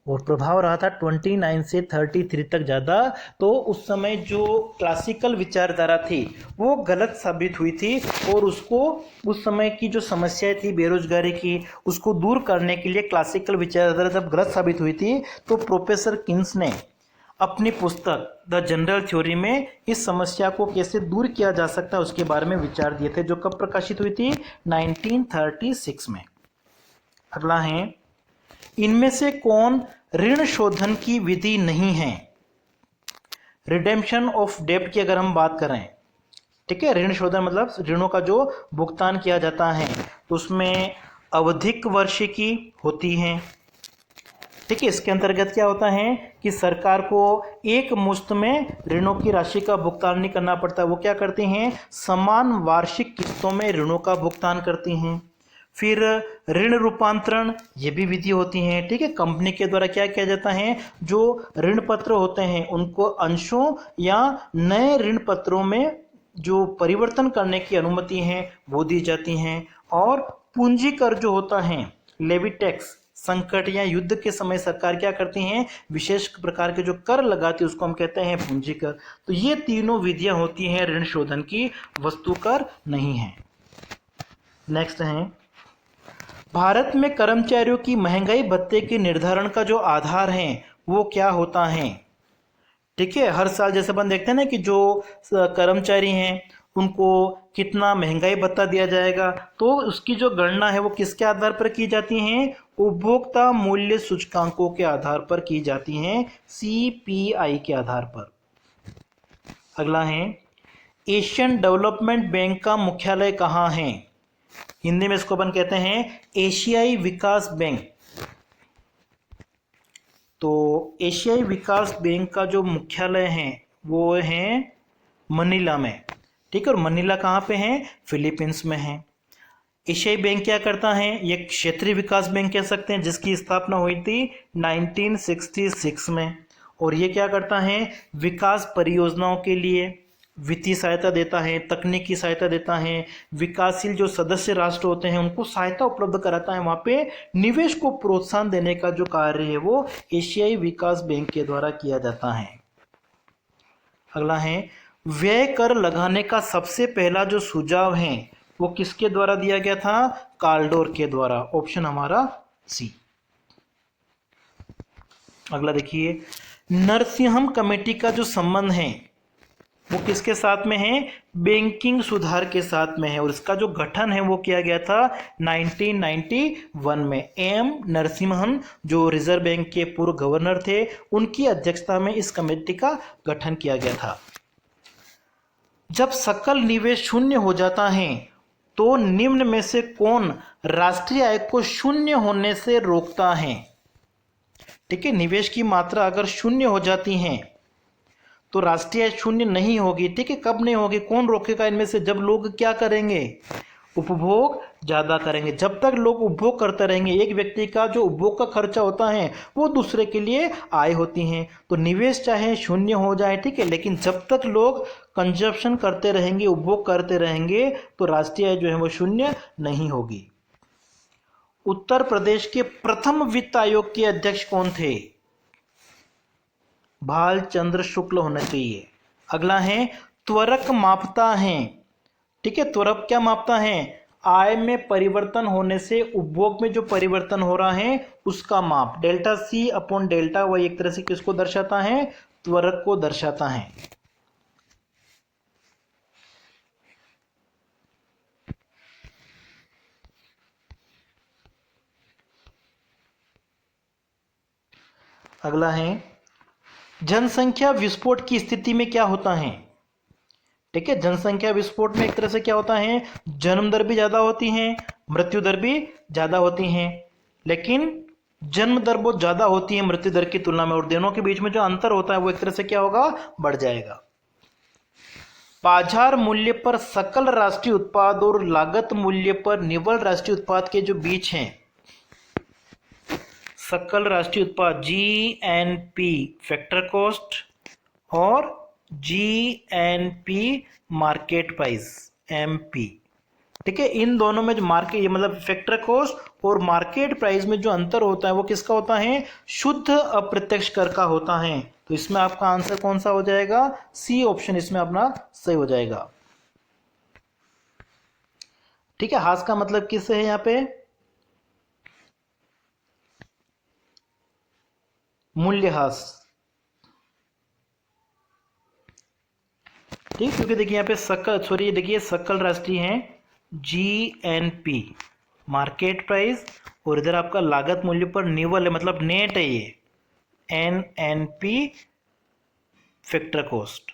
और प्रभाव रहा था 29 से 33 तक ज़्यादा। तो उस समय जो क्लासिकल विचारधारा थी वो गलत साबित हुई थी, और उसको उस समय की जो समस्याएं थी बेरोजगारी की, उसको दूर करने के लिए क्लासिकल विचारधारा जब गलत साबित हुई थी तो प्रोफेसर किन्स ने अपनी पुस्तक द जनरल थ्योरी में इस समस्या को कैसे दूर किया जा सकता है उसके बारे में विचार दिए थे, जो कब प्रकाशित हुई थी? 1936 में। अगला है, इनमें से कौन ऋण शोधन की विधि नहीं है? रिडेम्पशन ऑफ डेब्ट की अगर हम बात करें, ठीक है, ऋण शोधन मतलब ऋणों का जो भुगतान किया जाता है, तो उसमें आवधिक वार्षिकी होती है। ठीक है, इसके अंतर्गत क्या होता है कि सरकार को एक मुश्त में ऋणों की राशि का भुगतान नहीं करना पड़ता। वो क्या करते हैं? समान वार्षिक किस्तों में ऋणों का भुगतान करती हैं। फिर ऋण रूपांतरण, ये भी विधि होती है। ठीक है, कंपनी के द्वारा क्या किया जाता है, जो ऋण पत्र होते हैं उनको अंशों या नए ऋण पत्रों में जो परिवर्तन करने की अनुमति है वो दी जाती हैं। और पूंजी कर जो होता है, लेवी टैक्स, संकट या युद्ध के समय सरकार क्या करती हैं, विशेष प्रकार के जो कर लगाती है उसको हम कहते हैं पूंजी कर। तो ये तीनों विधियां होती हैं ऋण शोधन की, वस्तु कर नहीं है। नेक्स्ट है, भारत में कर्मचारियों की महंगाई भत्ते के निर्धारण का जो आधार है वो क्या होता है? ठीक है, हर साल जैसे अपन देखते हैं ना कि जो कर्मचारी हैं उनको कितना महंगाई भत्ता दिया जाएगा, तो उसकी जो गणना है वो किसके आधार पर की जाती है? उपभोक्ता मूल्य सूचकांकों के आधार पर की जाती हैं, CPI के आधार पर। अगला है, एशियन डेवलपमेंट बैंक का मुख्यालय कहाँ है? हिंदी में इसको अपन कहते हैं एशियाई विकास बैंक। तो एशियाई विकास बैंक का जो मुख्यालय है वो है मनीला में। ठीक है, और मनीला कहाँ पे है? फिलीपींस में है। एशियाई बैंक क्या करता है? ये क्षेत्रीय विकास बैंक कह सकते हैं, जिसकी स्थापना हुई थी 1966 में। और ये क्या करता है? विकास परियोजनाओं के लिए वित्तीय सहायता देता है, तकनीकी सहायता देता है, विकासशील जो सदस्य राष्ट्र होते हैं उनको सहायता उपलब्ध कराता है। वहाँ पे निवेश को प्रोत्साहन देने का जो कार्य है वो एशियाई विकास बैंक के द्वारा किया जाता है। अगला है, व्यय कर लगाने का सबसे पहला जो सुझाव है वो किसके द्वारा दिया गया था? काल्डोर के द्वारा। ऑप्शन हमारा सी। अगला देखिए, नरसिंहम कमेटी का जो संबंध है वो किसके साथ में है? बैंकिंग सुधार के साथ में है। और इसका जो गठन है वो किया गया था 1991 में। एम नरसिम्हन जो रिजर्व बैंक के पूर्व गवर्नर थे, उनकी अध्यक्षता में इस कमेटी का गठन किया गया था। जब सकल निवेश शून्य हो जाता है तो निम्न में से कौन राष्ट्रीय आय को शून्य होने से रोकता है? ठीक है, निवेश की मात्रा अगर शून्य हो जाती है तो राष्ट्रीय आय शून्य नहीं होगी। ठीक है, कब नहीं होगी? कौन रोकेगा इनमें से? जब लोग क्या करेंगे? उपभोग ज्यादा करेंगे। जब तक लोग उपभोग करते रहेंगे, एक व्यक्ति का जो उपभोग का खर्चा होता है वो दूसरे के लिए आय होती है। तो निवेश चाहे शून्य हो जाए, ठीक है, लेकिन जब तक लोग कंजप्शन करते रहेंगे, उपभोग करते रहेंगे, तो राष्ट्रीय आय जो है वो शून्य नहीं होगी। उत्तर प्रदेश के प्रथम वित्त आयोग के अध्यक्ष कौन थे? भाल चंद्र शुक्ल होना चाहिए। अगला है, त्वरक मापता है। ठीक है, त्वरक क्या मापता है? आय में परिवर्तन होने से उपभोग में जो परिवर्तन हो रहा है उसका माप। Delta C upon delta Y एक तरह से किसको दर्शाता है? त्वरक को दर्शाता है। अगला है, जनसंख्या विस्फोट की स्थिति में क्या होता है? ठीक है, जनसंख्या विस्फोट में एक तरह से क्या होता है? जन्म दर भी ज्यादा होती है, मृत्यु दर भी ज्यादा होती है। लेकिन जन्म दर बहुत ज्यादा होती है मृत्यु दर की तुलना में, और दोनों के बीच में जो अंतर होता है वो एक तरह से क्या होगा? बढ़ जाएगा। बाजार मूल्य पर सकल राष्ट्रीय उत्पाद और लागत मूल्य पर निव्वल राष्ट्रीय उत्पाद के जो बीच हैं, सकल राष्ट्रीय उत्पाद GNP फैक्टर कॉस्ट और GNP मार्केट प्राइस MP। ठीक है, इन दोनों में जो मार्केट ये मतलब फैक्टर कॉस्ट और मार्केट प्राइस में जो अंतर होता है वो किसका होता है? शुद्ध अप्रत्यक्ष कर का होता है। तो इसमें आपका आंसर कौन सा हो जाएगा? C ऑप्शन इसमें अपना सही हो जाएगा। ठीक है, हास का मतलब किससे है यहाँ पे? मूल्यह्रास। ठीक, क्योंकि देखिए यहाँ पे सकल, सॉरी देखिए सकल राशि है GNP मार्केट प्राइस, और इधर आपका लागत मूल्य पर निवल है, मतलब नेट है ये NNP फैक्टर कॉस्ट।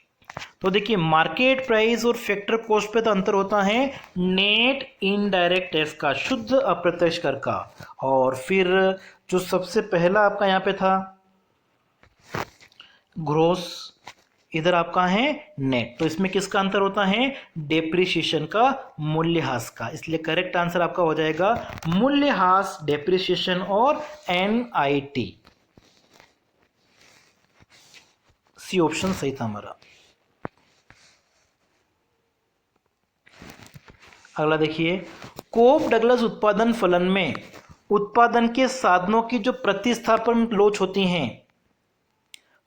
तो देखिए मार्केट प्राइस और फैक्टर कॉस्ट पे तो अंतर होता है नेट इनडायरेक्ट टैक्स का, शुद्ध अप्रत्यक्ष कर का। और फिर जो सबसे पहला आपका यहाँ पे था ग्रोस, इधर आपका है नेट, तो इसमें किसका अंतर होता है डेप्रिसिएशन का, मूल्यह्रास का। इसलिए करेक्ट आंसर आपका हो जाएगा मूल्यह्रास, डेप्रिसिएशन और NIT। सी ऑप्शन सही था हमारा। अगला देखिए, कोप डगलस उत्पादन फलन में उत्पादन के साधनों की जो प्रतिस्थापन लोच होती हैं,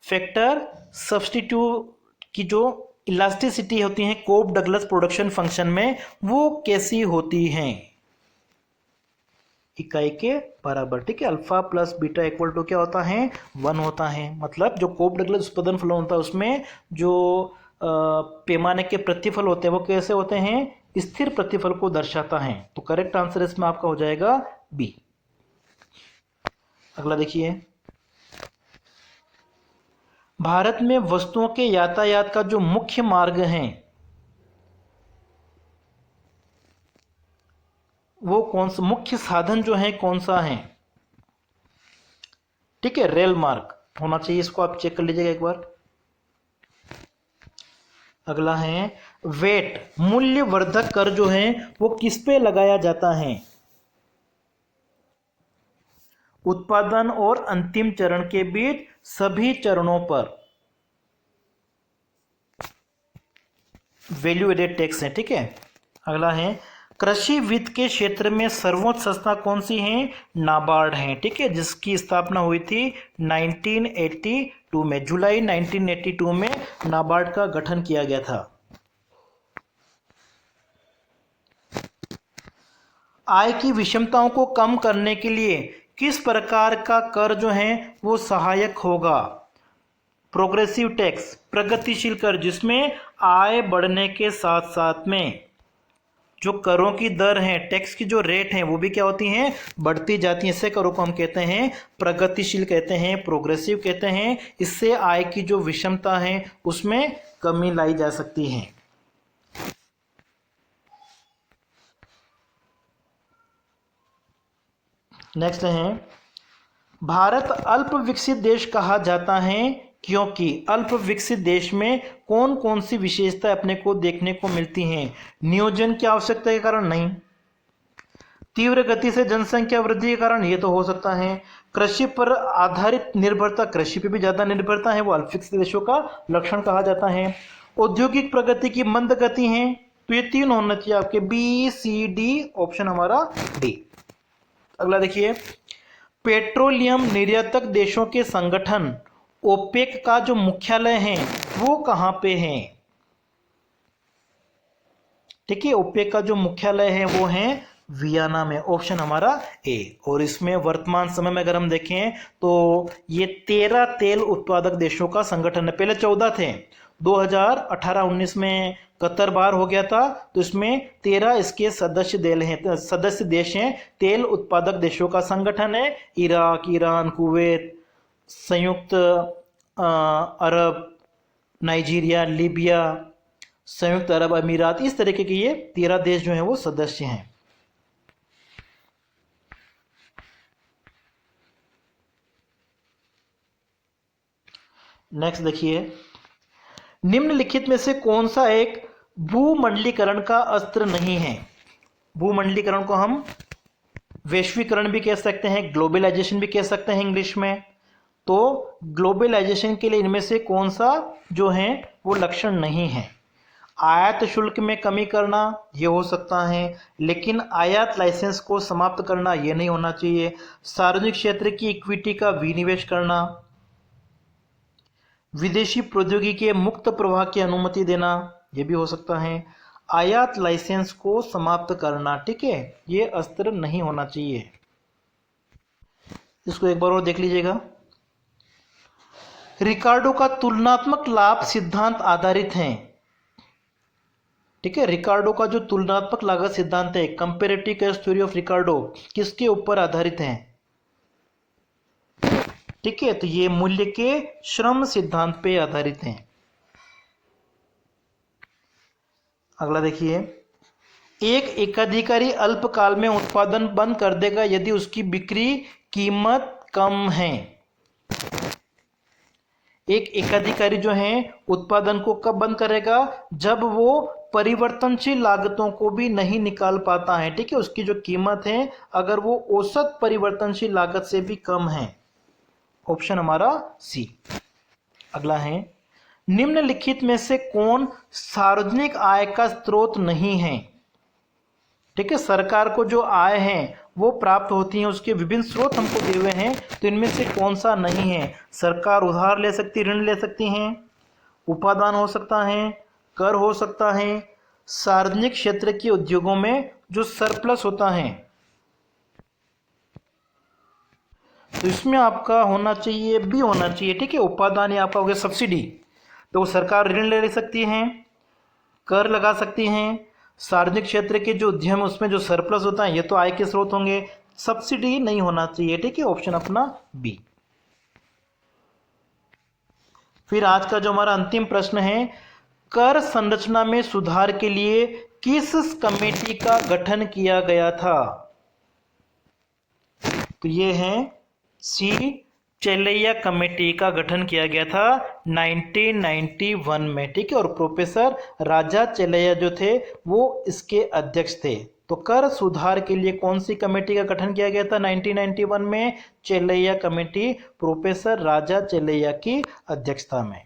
फैक्टर सब्स्टिट्यूट की जो इलास्टिसिटी होती है कोप डगलस प्रोडक्शन फंक्शन में, वो कैसी होती हैं, इकाई के बराबर। ठीक है, alpha plus beta equal to क्या होता है 1 होता है। मतलब जो कोप डगलस उत्पादन फलन होता है उसमें जो पैमाने के प्रतिफल होते हैं वो कैसे होते हैं, स्थिर प्रतिफल को दर्शाता है। तो करेक्ट आंसर इसमें आपका हो जाएगा बी। अगला देखिए, भारत में वस्तुओं के यातायात का जो मुख्य मार्ग है वो कौन सा, मुख्य साधन जो है कौन सा है, ठीक है, रेल मार्ग होना चाहिए, इसको आप चेक कर लीजिएगा एक बार। अगला है वेट, मूल्य वर्धक कर जो है वो किस पे लगाया जाता है, उत्पादन और अंतिम चरण के बीच सभी चरणों पर वैल्यू एडेड टैक्स है। ठीक है, अगला है कृषि वित्त के क्षेत्र में सर्वोच्च संस्था कौन सी है, नाबार्ड है। ठीक है, जिसकी स्थापना हुई थी 1982 में, जुलाई 1982 में नाबार्ड का गठन किया गया था। आय की विषमताओं को कम करने के लिए किस प्रकार का कर जो है वो सहायक होगा, प्रोग्रेसिव टैक्स, प्रगतिशील कर, जिसमें आय बढ़ने के साथ साथ में जो करों की दर है, टैक्स की जो रेट है वो भी क्या होती हैं, बढ़ती जाती हैं। इससे करों को हम कहते हैं प्रगतिशील कहते हैं, प्रोग्रेसिव कहते हैं। इससे आय की जो विषमता है उसमें कमी लाई जा सकती है। नेक्स्ट है, भारत अल्प विकसित देश कहा जाता है क्योंकि अल्प विकसित देश में कौन कौन सी विशेषताएं अपने को देखने को मिलती हैं, नियोजन की आवश्यकता के कारण नहीं, तीव्र गति से जनसंख्या वृद्धि के कारण ये तो हो सकता है, कृषि पर आधारित निर्भरता, कृषि पे भी ज्यादा निर्भरता है, वो अल्प विकसित देशों का लक्षण कहा जाता है, औद्योगिक प्रगति की मंद गति है। तो ये तीन होना चाहिए आपके, BCD, ऑप्शन हमारा डी। अगला देखिए, पेट्रोलियम निर्यातक देशों के संगठन ओपेक का जो मुख्यालय है वो कहां पे है, ठीक है, ओपेक का जो मुख्यालय है वो है वियना में, ऑप्शन हमारा ए। और इसमें वर्तमान समय में अगर हम देखें तो ये 13 तेल उत्पादक देशों का संगठन है, पहले 14 थे, 2018-19 में कतर बाहर हो गया था, तो इसमें 13 इसके सदस्य देश हैं, तेल उत्पादक देशों का संगठन है। इराक, ईरान, कुवैत, संयुक्त अरब, नाइजीरिया, लीबिया, संयुक्त अरब अमीरात, इस तरीके के ये 13 देश जो हैं वो सदस्य हैं। नेक्स्ट देखिए, निम्नलिखित में से कौन सा एक भूमंडलीकरण का अस्त्र नहीं है। भूमंडलीकरण को हम वैश्वीकरण भी कह सकते हैं, ग्लोबलाइजेशन भी कह सकते हैं इंग्लिश में। तो ग्लोबलाइजेशन के लिए इनमें से कौन सा जो है वो लक्षण नहीं है। आयात शुल्क में कमी करना ये हो सकता है, लेकिन आयात लाइसेंस को समाप्त करना ये नहीं होना चाहिए। सार्वजनिक क्षेत्र की इक्विटी का विनिवेश करना, विदेशी प्रौद्योगिकी के मुक्त प्रवाह की अनुमति देना ये भी हो सकता है। आयात लाइसेंस को समाप्त करना, ठीक है, ये अस्त्र नहीं होना चाहिए। इसको एक बार और देख लीजिएगा। रिकार्डो का तुलनात्मक लाभ सिद्धांत आधारित है, ठीक है। रिकार्डो का जो तुलनात्मक लागत सिद्धांत है, कंपेरेटिव कॉस्ट थ्योरी ऑफ रिकार्डो, किसके ऊपर आधारित है? ठीक है, तो ये मूल्य के श्रम सिद्धांत पे आधारित है। अगला देखिए, एक एकाधिकारी अल्पकाल में उत्पादन बंद कर देगा यदि उसकी बिक्री कीमत कम है। एक एकाधिकारी जो है उत्पादन को कब बंद करेगा? जब वो परिवर्तनशील लागतों को भी नहीं निकाल पाता है। ठीक है, उसकी जो कीमत है अगर वो औसत परिवर्तनशील लागत से भी कम है। ऑप्शन हमारा सी। अगला है, निम्नलिखित में से कौन सार्वजनिक आय का स्रोत नहीं है? ठीक है, सरकार को जो आय है वो प्राप्त होती है, उसके विभिन्न स्रोत हमको दिए हुए हैं, तो इनमें से कौन सा नहीं है? सरकार उधार ले सकती, ऋण ले सकती हैं, उपादान हो सकता है, कर हो सकता है, सार्वजनिक क्षेत्र के उद्योगों में जो सरप्लस होता है। तो इसमें आपका होना चाहिए बी होना चाहिए। ठीक है, उपादान या आपका हो गया सब्सिडी, तो सरकार ऋण ले सकती है, कर लगा सकती हैं, सार्वजनिक क्षेत्र के जो उद्यम उसमें जो सरप्लस होता है ये तो आय के स्रोत होंगे, सब्सिडी नहीं होना चाहिए। ठीक है, ऑप्शन अपना बी। फिर आज का जो हमारा अंतिम प्रश्न है, कर संरचना में सुधार के लिए किस कमेटी का गठन किया गया था? तो ये है सी, चेलैया कमेटी का गठन किया गया था 1991 में। ठीक है, और प्रोफेसर राजा चेलैया जो थे वो इसके अध्यक्ष थे। तो कर सुधार के लिए कौन सी कमेटी का गठन किया गया था 1991 में? चेलैया कमेटी, प्रोफेसर राजा चेलैया की अध्यक्षता में।